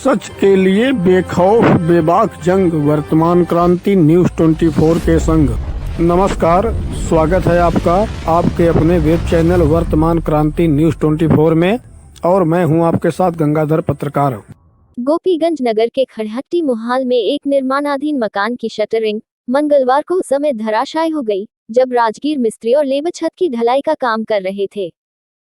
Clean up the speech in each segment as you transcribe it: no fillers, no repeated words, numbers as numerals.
सच के लिए बेखौफ बेबाक जंग, वर्तमान क्रांति न्यूज 24 के संग। नमस्कार, स्वागत है आपका आपके अपने वेब चैनल वर्तमान क्रांति न्यूज 24 में, और मैं हूं आपके साथ गंगाधर पत्रकार। गोपीगंज नगर के खड़हट्टी मुहाल में एक निर्माणाधीन मकान की शटरिंग मंगलवार को उस समय धराशायी हो गई जब राजगीर मिस्त्री और लेबर छत की ढलाई का काम कर रहे थे।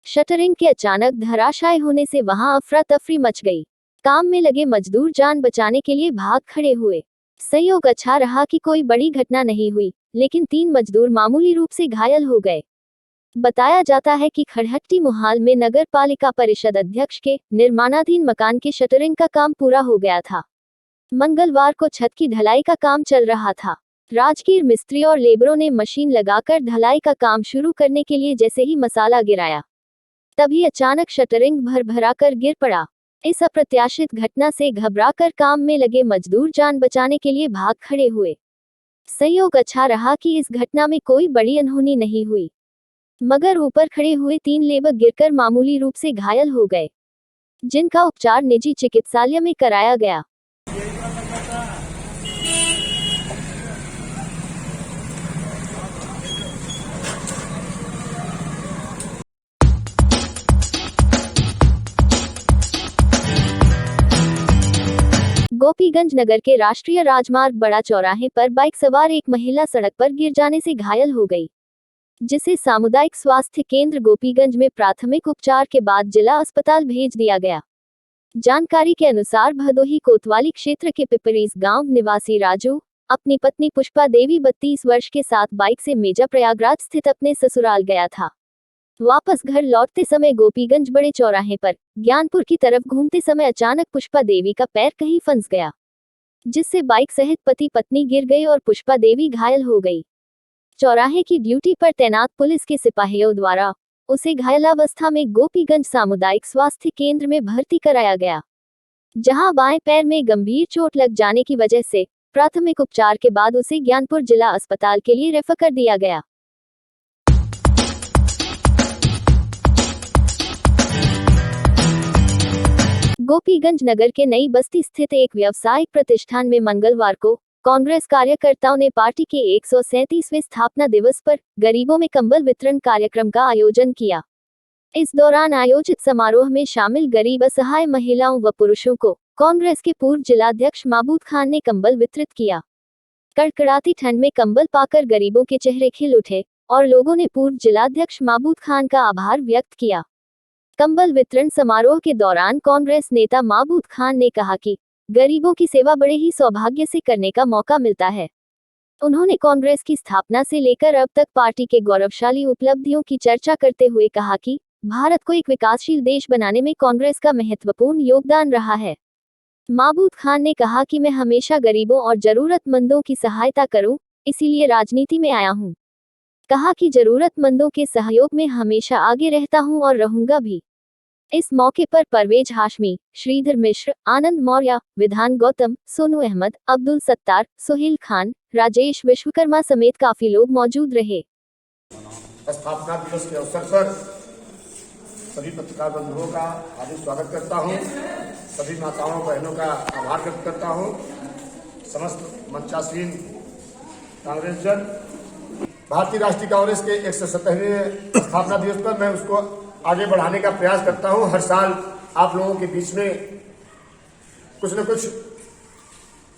शटरिंग के अचानक धराशायी होने से वहां अफरा तफरी मच गई। काम में लगे मजदूर जान बचाने के लिए भाग खड़े हुए। संयोग अच्छा रहा कि कोई बड़ी घटना नहीं हुई, लेकिन 3 मजदूर मामूली रूप से घायल हो गए। बताया जाता है कि खड़हट्टी मुहाल में नगर पालिका परिषद अध्यक्ष के निर्माणाधीन मकान के शटरिंग का काम पूरा हो गया था। मंगलवार को छत की ढलाई का काम चल रहा था। राजगीर मिस्त्री और लेबरों ने मशीन लगाकर ढलाई का काम शुरू करने के लिए जैसे ही मसाला गिराया, तभी अचानक शटरिंग भरभराकर गिर पड़ा। इस अप्रत्याशित घटना से घबराकर काम में लगे मजदूर जान बचाने के लिए भाग खड़े हुए। संयोग अच्छा रहा कि इस घटना में कोई बड़ी अनहोनी नहीं हुई, मगर ऊपर खड़े हुए 3 लेबर गिरकर मामूली रूप से घायल हो गए, जिनका उपचार निजी चिकित्सालय में कराया गया। गोपीगंज नगर के राष्ट्रीय राजमार्ग बड़ा चौराहे पर बाइक सवार एक महिला सड़क पर गिर जाने से घायल हो गई, जिसे सामुदायिक स्वास्थ्य केंद्र गोपीगंज में प्राथमिक उपचार के बाद जिला अस्पताल भेज दिया गया। जानकारी के अनुसार भदोही कोतवाली क्षेत्र के पिपरीस गांव निवासी राजू अपनी पत्नी पुष्पा देवी 32 वर्ष के साथ बाइक से मेजा प्रयागराज स्थित अपने ससुराल गया था। वापस घर लौटते समय गोपीगंज बड़े चौराहे पर ज्ञानपुर की तरफ घूमते समय अचानक पुष्पा देवी का पैर कहीं फंस गया, जिससे बाइक सहित पति पत्नी गिर गए और पुष्पा देवी घायल हो गई। चौराहे की ड्यूटी पर तैनात पुलिस के सिपाहियों द्वारा उसे घायलावस्था में गोपीगंज सामुदायिक स्वास्थ्य केंद्र में भर्ती कराया गया, जहां बाएं पैर में गंभीर चोट लग जाने की वजह से प्राथमिक उपचार के बाद उसे ज्ञानपुर जिला अस्पताल के लिए रेफर कर दिया गया। गोपीगंज नगर के नई बस्ती स्थित एक व्यावसायिक प्रतिष्ठान में मंगलवार को कांग्रेस कार्यकर्ताओं ने पार्टी के 137वें स्थापना दिवस पर गरीबों में कंबल वितरण कार्यक्रम का आयोजन किया। इस दौरान आयोजित समारोह में शामिल गरीब असहाय महिलाओं व पुरुषों को कांग्रेस के पूर्व जिलाध्यक्ष महबूब खान ने कंबल वितरित किया। कड़कड़ाती ठंड में कंबल पाकर गरीबों के चेहरे खिल उठे और लोगों ने पूर्व जिलाध्यक्ष महबूब खान का आभार व्यक्त किया। कंबल वितरण समारोह के दौरान कांग्रेस नेता महबूब खान ने कहा कि गरीबों की सेवा बड़े ही सौभाग्य से करने का मौका मिलता है। उन्होंने कांग्रेस की स्थापना से लेकर अब तक पार्टी के गौरवशाली उपलब्धियों की चर्चा करते हुए कहा कि भारत को एक विकासशील देश बनाने में कांग्रेस का महत्वपूर्ण योगदान रहा है। महबूब खान ने कहा कि मैं हमेशा गरीबों और जरूरतमंदों की सहायता करूं, इसीलिए राजनीति में आया हूं। कहा कि जरूरतमंदों के सहयोग में हमेशा आगे रहता हूं और रहूंगा भी। इस मौके पर परवेज हाशमी, श्रीधर मिश्र, आनंद मौर्य, विधान गौतम, सोनू अहमद, अब्दुल सत्तार, सोहेल खान, राजेश विश्वकर्मा समेत काफी लोग मौजूद रहे। स्थापना दिवस के अवसर पर सभी पत्रकार बंधुओं का हार्दिक स्वागत करता हूं। सभी माताओं बहनों का आभार व्यक्त करता हूं। समस्त मंचासीन कांग्रेस जन, भारतीय राष्ट्रीय कांग्रेस के 170वें स्थापना दिवस पर मैं उसको आगे बढ़ाने का प्रयास करता हूं। हर साल आप लोगों के बीच में कुछ न कुछ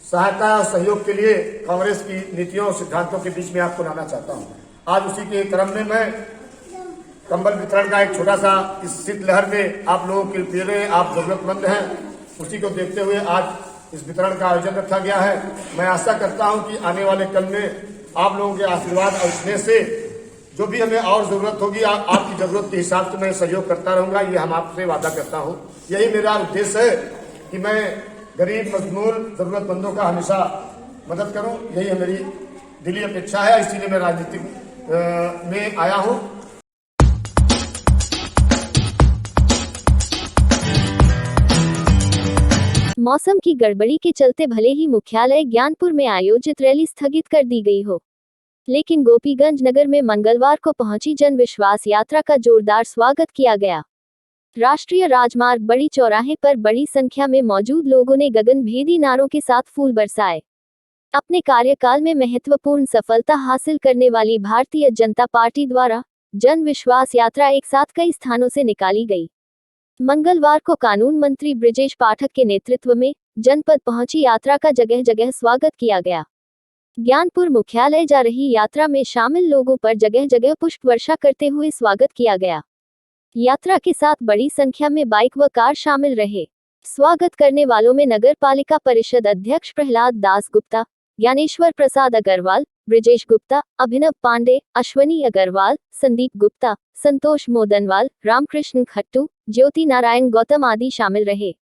सहायता और सहयोग के लिए कांग्रेस की नीतियों और सिद्धांतों के बीच में आपको लाना चाहता हूं। आज उसी के क्रम में मैं कंबल वितरण का एक छोटा सा इस शीतलहर में आप लोगों के लिए आप जरूरतमंद हैं, उसी को देखते हुए आज इस वितरण का आयोजन रखा गया है। मैं आशा करता हूं कि आने वाले कल में आप लोगों के आशीर्वाद और स्नेह से जो भी हमें और जरूरत होगी आपकी जरूरत के हिसाब से मैं सहयोग करता रहूंगा। ये हम आपसे वादा करता हूं। यही मेरा उद्देश्य है कि मैं गरीब मजदूर जरूरतमंदों का हमेशा मदद करूं। यही मेरी दिली अपेक्षा है, इसीलिए मैं राजनीति में आया हूं। मौसम की गड़बड़ी के चलते भले ही मुख्यालय ज्ञानपुर में आयोजित रैली स्थगित कर दी गई हो, लेकिन गोपीगंज नगर में मंगलवार को पहुंची जन विश्वास यात्रा का जोरदार स्वागत किया गया। राष्ट्रीय राजमार्ग बड़ी चौराहे पर बड़ी संख्या में मौजूद लोगों ने गगनभेदी नारों के साथ फूल बरसाए। अपने कार्यकाल में महत्वपूर्ण सफलता हासिल करने वाली भारतीय जनता पार्टी द्वारा जन विश्वास यात्रा एक साथ कई स्थानों से निकाली गई। मंगलवार को कानून मंत्री बृजेश पाठक के नेतृत्व में जनपद पहुंची यात्रा का जगह जगह स्वागत किया गया। ज्ञानपुर मुख्यालय जा रही यात्रा में शामिल लोगों पर जगह जगह पुष्प वर्षा करते हुए स्वागत किया गया। यात्रा के साथ बड़ी संख्या में बाइक व कार शामिल रहे। स्वागत करने वालों में नगर पालिका परिषद अध्यक्ष प्रहलाद दास गुप्ता, ज्ञानेश्वर प्रसाद अग्रवाल, बृजेश गुप्ता, अभिनव पांडे, अश्वनी अग्रवाल, संदीप गुप्ता, संतोष मोदनवाल, रामकृष्ण खट्टू, ज्योति नारायण गौतम आदि शामिल रहे।